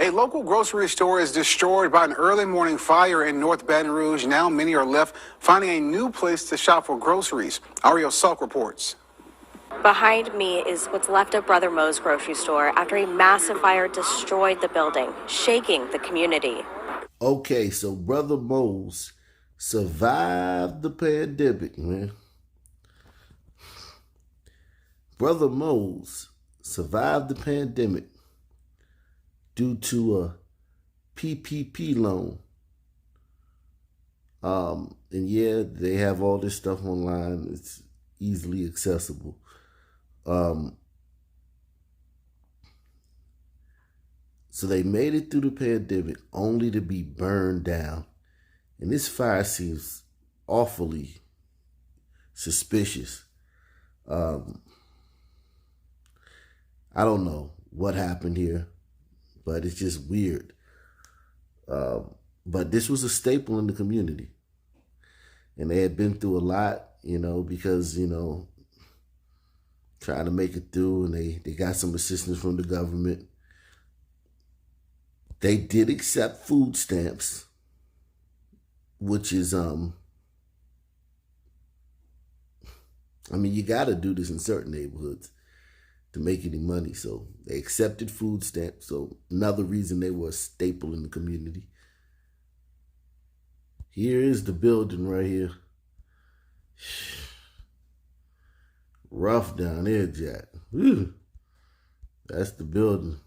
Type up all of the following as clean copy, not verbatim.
A local grocery store is destroyed by an early morning fire in North Baton Rouge. Now many are left finding a new place to shop for groceries. Ariel Salk reports. Behind me is what's left of Brother Mo's grocery store after a massive fire destroyed the building, shaking the community. Okay, so Brother Mo's survived the pandemic, man. Brother Mo's survived the pandemic due to a PPP loan. And yeah, they have all this stuff online. It's easily accessible. So they made it through the pandemic only to be burned down. And this fire seems awfully suspicious. I don't know what happened here, but it's just weird. But this was a staple in the community. And they had been through a lot, because, trying to make it through, and they got some assistance from the government. They did accept food stamps, which is, you got to do this in certain neighborhoods to make any money. So they accepted food stamps. So another reason they were a staple in the community. Here is the building right here. Rough down there, Jack. Whew. That's the building.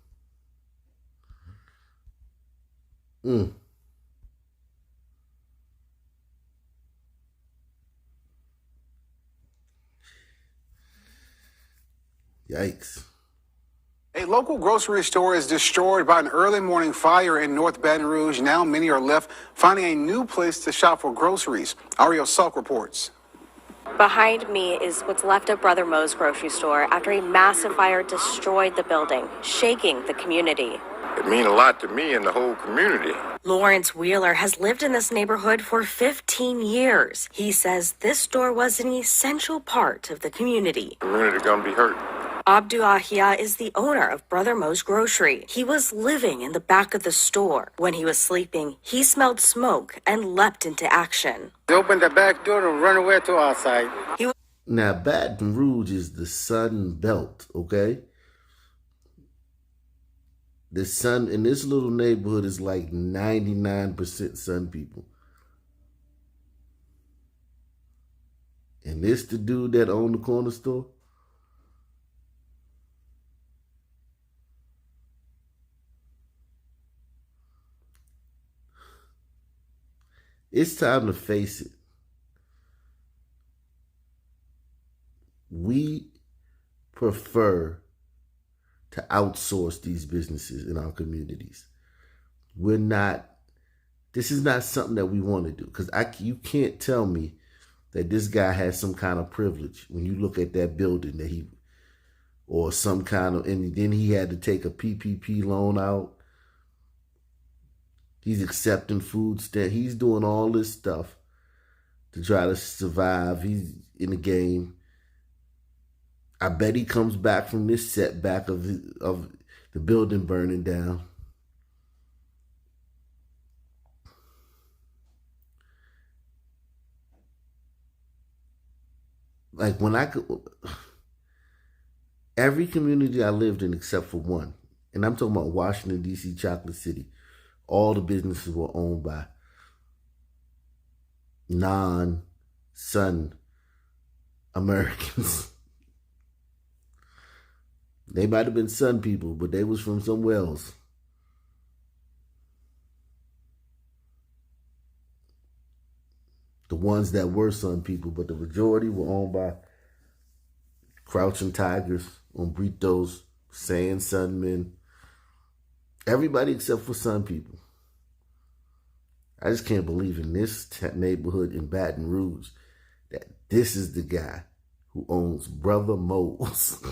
Yikes. A local grocery store is destroyed by an early morning fire in North Baton Rouge. Now many are left finding a new place to shop for groceries. Ariel Salk reports. Behind me is what's left of Brother Mo's grocery store after a massive fire destroyed the building, shaking the community. It means a lot to me and the whole community. Lawrence Wheeler has lived in this neighborhood for 15 years. He says this store was an essential part of the community. The community gonna be hurt. Abdu Ahia is the owner of Brother Mo's Grocery. He was living in the back of the store. When he was sleeping, he smelled smoke and leapt into action. They opened the back door and run away to outside. Now, Baton Rouge is the Sun Belt, okay? The Sun in this little neighborhood is like 99% Sun people. And this the dude that owned the corner store? It's time to face it. We prefer to outsource these businesses in our communities. This is not something that we want to do, because you can't tell me that this guy has some kind of privilege when you look at that building and then he had to take a PPP loan out. He's accepting food stamps. He's doing all this stuff to try to survive. He's in the game. I bet he comes back from this setback of the building burning down. Like every community I lived in except for one, and I'm talking about Washington, D.C., Chocolate City, all the businesses were owned by non-Sun Americans. They might have been Sun people, but they was from somewhere else. The ones that were Sun people, but the majority were owned by Crouching Tigers, Hombritos, Sand Sun Men. Everybody except for Sun people. I just can't believe in this neighborhood in Baton Rouge that this is the guy who owns Brother Mo's.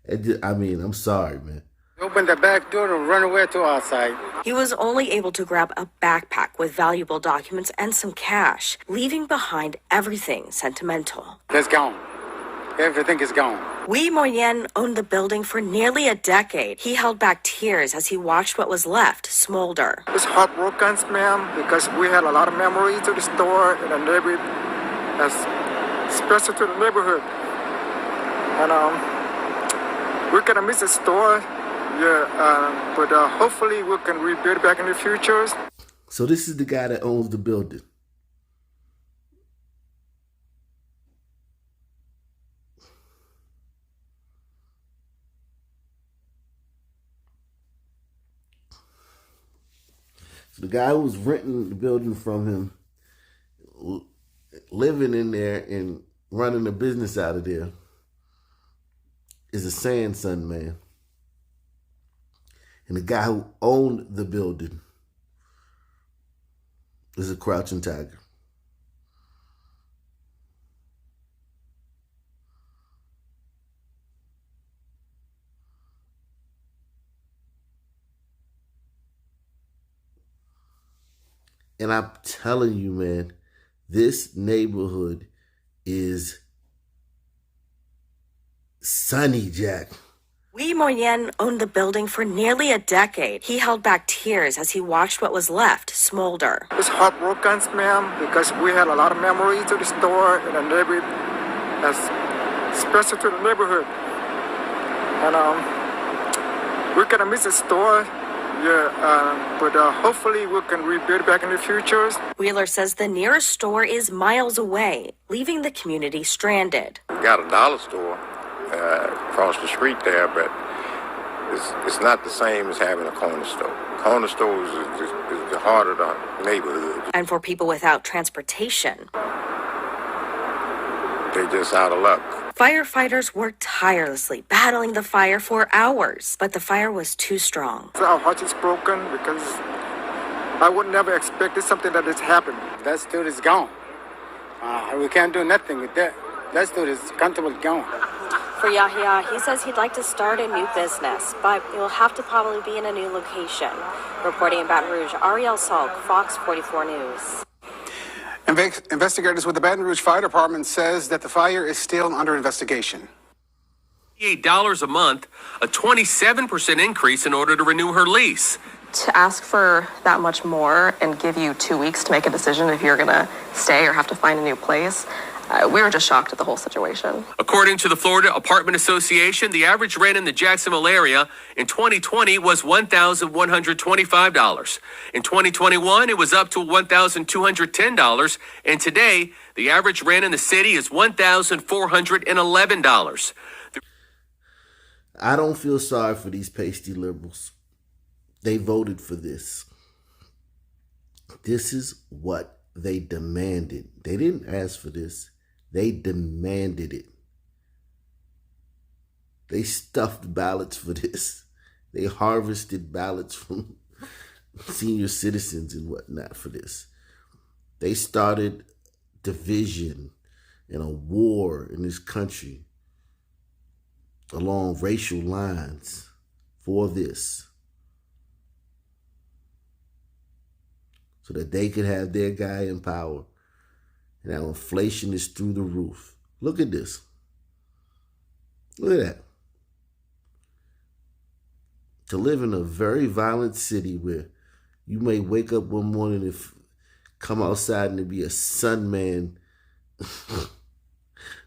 I'm sorry, man. Open the back door and run away to outside. He was only able to grab a backpack with valuable documents and some cash, leaving behind everything sentimental. Let's go. everything is gone. Wee Moyen owned the building for nearly a decade. He held back tears as he watched what was left smolder. It's heartbroken, ma'am, because we had a lot of memories to the store and the neighborhood, especially to the neighborhood. And we're gonna miss the store, but hopefully we can rebuild back in the future. So this is the guy that owns the building. So the guy who was renting the building from him, living in there and running a business out of there, is a sand sun man. And the guy who owned the building is a crouching tiger. And I'm telling you, man, this neighborhood is sunny, Jack. Wee Moyen owned the building for nearly a decade. He held back tears as he watched what was left smolder. It's heartbroken, ma'am, because we had a lot of memories to the store and the neighborhood, especially to the neighborhood. And we're gonna miss the store. But hopefully we can rebuild back in the future. Wheeler says the nearest store is miles away, leaving the community stranded. We got a dollar store across the street there, but it's not the same as having a corner store. Corner stores is the heart of the neighborhood. And for people without transportation, They're just out of luck. firefighters worked tirelessly, battling the fire for hours, but the fire was too strong. Our heart is broken because I would never expect something that has happened. That store is gone. We can't do nothing with that. That store is comfortable gone. For Yahya, he says he'd like to start a new business, but it will have to probably be in a new location. Reporting in Baton Rouge, Ariel Salk, Fox 44 News. Investigators with the Baton Rouge Fire Department says that the fire is still under investigation. $8 a month, a 27% increase in order to renew her lease. To ask for that much more and give you 2 weeks to make a decision if you're going to stay or have to find a new place, we were just shocked at the whole situation. According to the Florida Apartment Association, the average rent in the Jacksonville area in 2020 was $1,125. In 2021, it was up to $1,210. And today, the average rent in the city is $1,411. I don't feel sorry for these pasty liberals. They voted for this. This is what they demanded. They didn't ask for this. They demanded it. They stuffed ballots for this. They harvested ballots from senior citizens and whatnot for this. They started division and a war in this country along racial lines for this, so that they could have their guy in power. And now inflation is through the roof. Look at this. Look at that. To live in a very violent city where you may wake up one morning and come outside and there be a sun man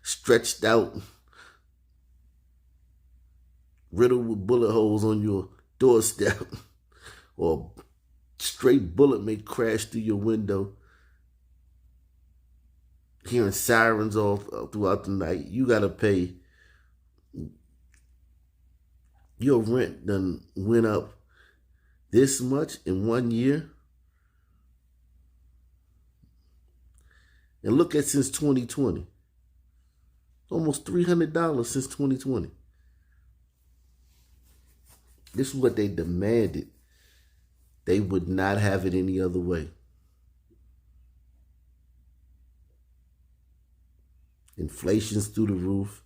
stretched out, riddled with bullet holes on your doorstep, or a straight bullet may crash through your window, hearing sirens all throughout the night. You gotta pay. Your rent done went up this much in 1 year. And look at since 2020. Almost $300 since 2020. This is what they demanded. They would not have it any other way. Inflation's through the roof.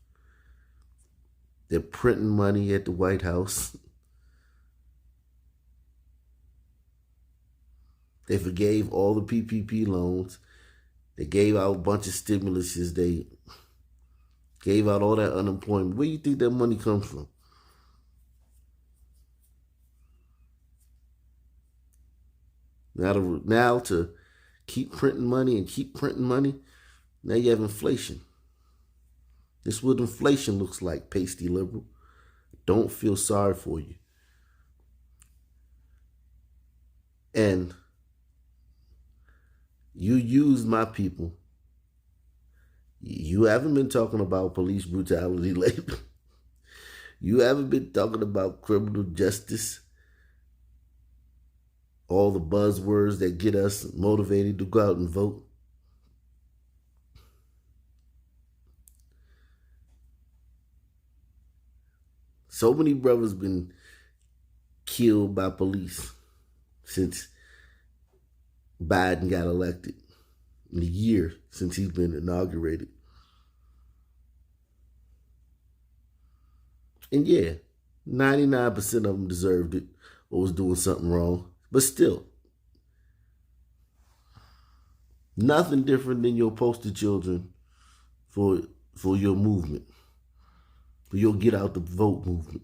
They're printing money at the White House. They forgave all the PPP loans. They gave out a bunch of stimuluses. They Gave out all that unemployment. Where do you think that money comes from? Now to keep printing money and keep printing money, now you have inflation. This is what inflation looks like, pasty liberal. Don't feel sorry for you. And you use my people. You haven't been talking about police brutality lately. You haven't been talking about criminal justice. All the buzzwords that get us motivated to go out and vote. So many brothers been killed by police since Biden got elected, in the year since he's been inaugurated. And yeah, 99% of them deserved it or was doing something wrong. But still, nothing different than your poster children for your movement, for your get out the vote movement.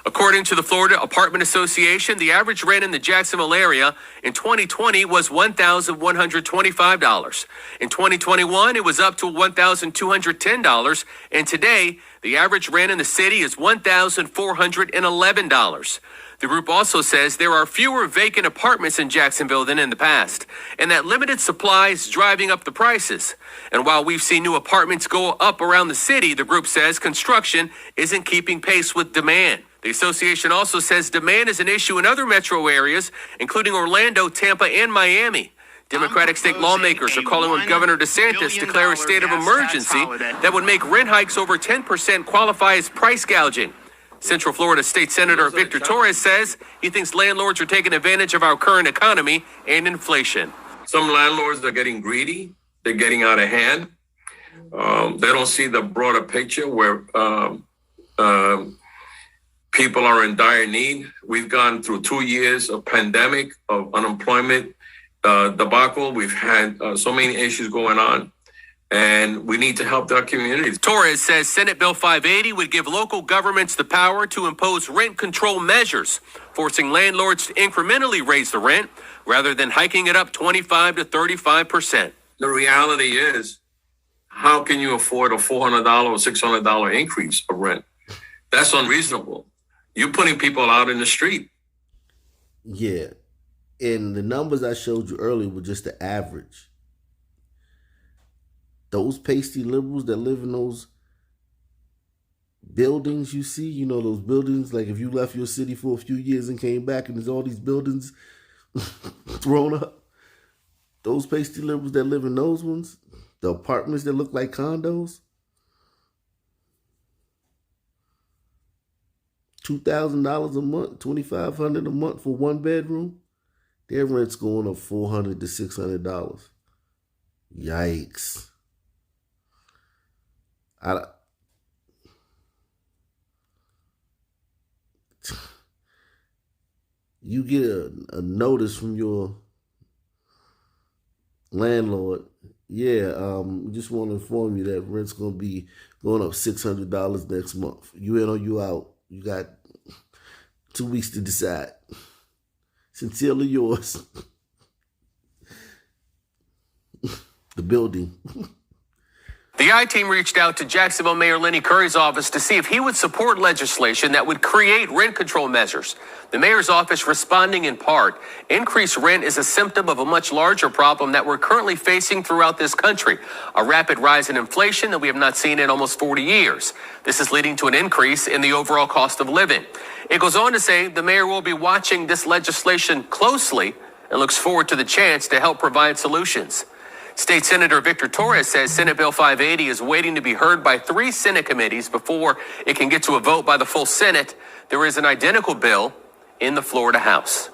According to the Florida Apartment Association, the average rent in the Jacksonville area in 2020 was $1,125. In 2021, it was up to $1,210. And today, the average rent in the city is $1,411. The group also says there are fewer vacant apartments in Jacksonville than in the past, and that limited supply is driving up the prices. And while we've seen new apartments go up around the city, the group says construction isn't keeping pace with demand. The association also says demand is an issue in other metro areas, including Orlando, Tampa, and Miami. Democratic state lawmakers are calling on Governor DeSantis to declare a state of emergency that would make rent hikes over 10% qualify as price gouging. Central Florida State Senator Victor Torres says he thinks landlords are taking advantage of our current economy and inflation. Some landlords are getting greedy. They're getting out of hand. They don't see the broader picture where people are in dire need. We've gone through 2 years of pandemic, of unemployment debacle. We've had so many issues going on, and we need to help our communities. Torres says Senate Bill 580 would give local governments the power to impose rent control measures, forcing landlords to incrementally raise the rent rather than hiking it up 25 to 35%. The reality is, how can you afford a $400 or $600 increase of rent? That's unreasonable. You're putting people out in the street. Yeah. And the numbers I showed you earlier were just the average. Those pasty liberals that live in those buildings you see, you know, those buildings, like if you left your city for a few years and came back and there's all these buildings thrown up, those pasty liberals that live in those ones, the apartments that look like condos, $2,000 a month, $2,500 a month for one bedroom, their rent's going up $400 to $600. Yikes. You get a notice from your landlord. Yeah, just want to inform you that rent's going to be going up $600 next month. You in or you out? You got 2 weeks to decide. Sincerely yours. The building. The I-Team reached out to Jacksonville Mayor Lenny Curry's office to see if he would support legislation that would create rent control measures. The mayor's office responding in part, increased rent is a symptom of a much larger problem that we're currently facing throughout this country, a rapid rise in inflation that we have not seen in almost 40 years. This is leading to an increase in the overall cost of living. It goes on to say the mayor will be watching this legislation closely and looks forward to the chance to help provide solutions. State Senator Victor Torres says Senate Bill 580 is waiting to be heard by 3 Senate committees before it can get to a vote by the full Senate. There is an identical bill in the Florida House.